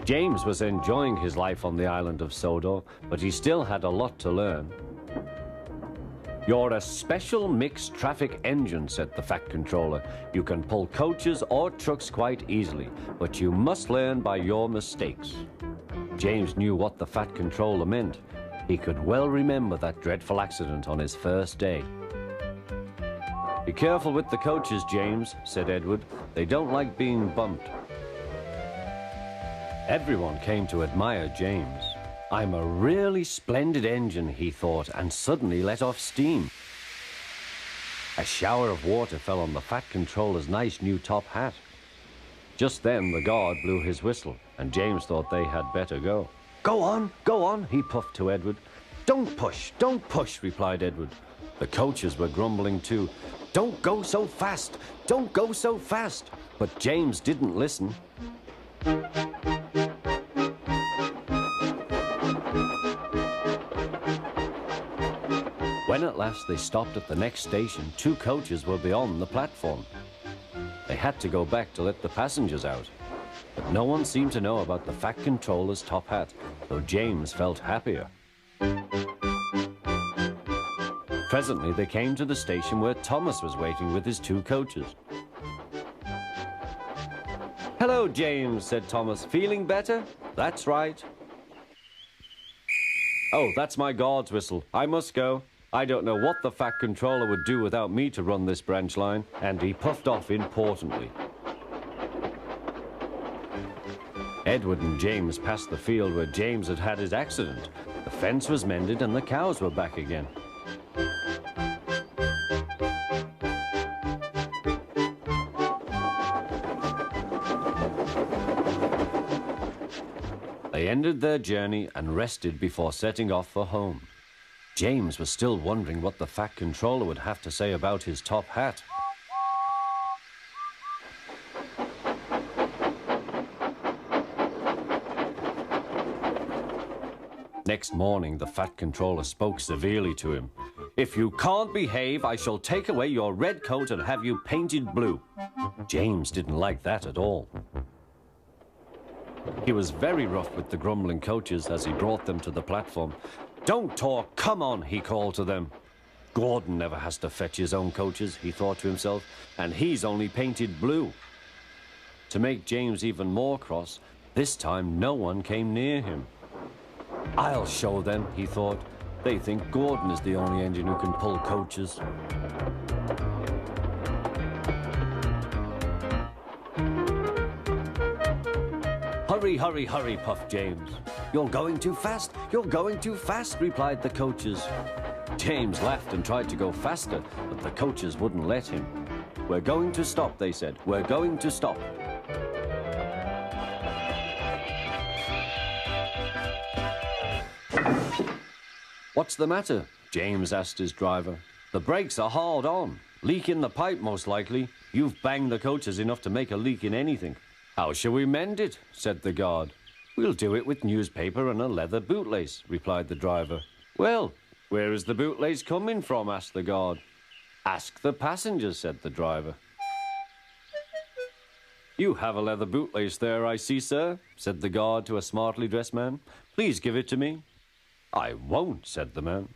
James was enjoying his life on the island of Sodor, but he still had a lot to learn. "You're a special mixed traffic engine," said the Fat Controller. "You can pull coaches or trucks quite easily, but you must learn by your mistakes." James knew what the Fat Controller meant. He could well remember that dreadful accident on his first day. "Be careful with the coaches, James," said Edward. "They don't like being bumped." Everyone came to admire James. "I'm a really splendid engine," he thought, and suddenly let off steam. A shower of water fell on the Fat Controller's nice new top hat. Just then the guard blew his whistle, and James thought they had better go. Go on," he puffed to Edward. Don't push," replied Edward. The coaches were grumbling too. Don't go so fast, don't go so fast." But James didn't listen. When at last they stopped at the next station, 2 coaches were beyond the platform. They had to go back to let the passengers out. But no one seemed to know about the Fat Controller's top hat, though James felt happier. Presently they came to the station where Thomas was waiting with his 2 coaches. "Hello, James," said Thomas. "Feeling better?" "That's right." "Oh, that's my guard's whistle. I must go. I don't know what the Fat Controller would do without me to run this branch line," and he puffed off importantly. Edward and James passed the field where James had had his accident. The fence was mended and the cows were back again. They ended their journey and rested before setting off for home. James was still wondering what the Fat Controller would have to say about his top hat. Next morning, the Fat Controller spoke severely to him. "If you can't behave, I shall take away your red coat and have you painted blue." James didn't like that at all. He was very rough with the grumbling coaches as he brought them to the platform. "Don't talk, come on," he called to them. "Gordon never has to fetch his own coaches," he thought to himself, "and he's only painted blue." To make James even more cross, this time no one came near him. "I'll show them," he thought. "They think Gordon is the only engine who can pull coaches." "Hurry, hurry, hurry," puffed James. "You're going too fast, you're going too fast," replied the coaches. James laughed and tried to go faster, but the coaches wouldn't let him. "We're going to stop," they said. "We're going to stop." "What's the matter?" James asked his driver. "The brakes are hard on. Leak in the pipe, most likely. You've banged the coaches enough to make a leak in anything." "How shall we mend it?" said the guard. "We'll do it with newspaper and a leather bootlace," replied the driver. "Well, where is the bootlace coming from?" asked the guard. "Ask the passengers," said the driver. "You have a leather bootlace there, I see, sir," said the guard to a smartly dressed man. "Please give it to me." "I won't," said the man.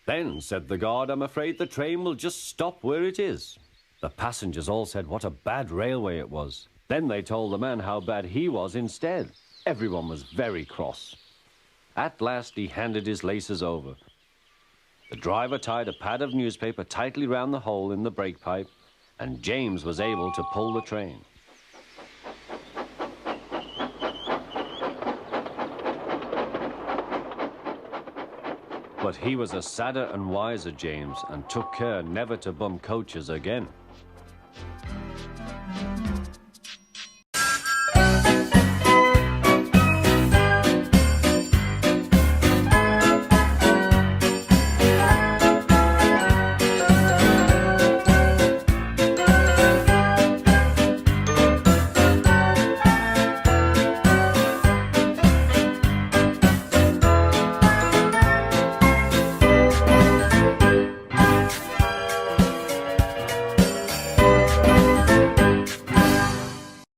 "Then," said the guard, "I'm afraid the train will just stop where it is." The passengers all said what a bad railway it was. Then they told the man how bad he was instead. Everyone was very cross. At last he handed his laces over. The driver tied a pad of newspaper tightly round the hole in the brake pipe, and James was able to pull the train. But he was a sadder and wiser James and took care never to bump coaches again.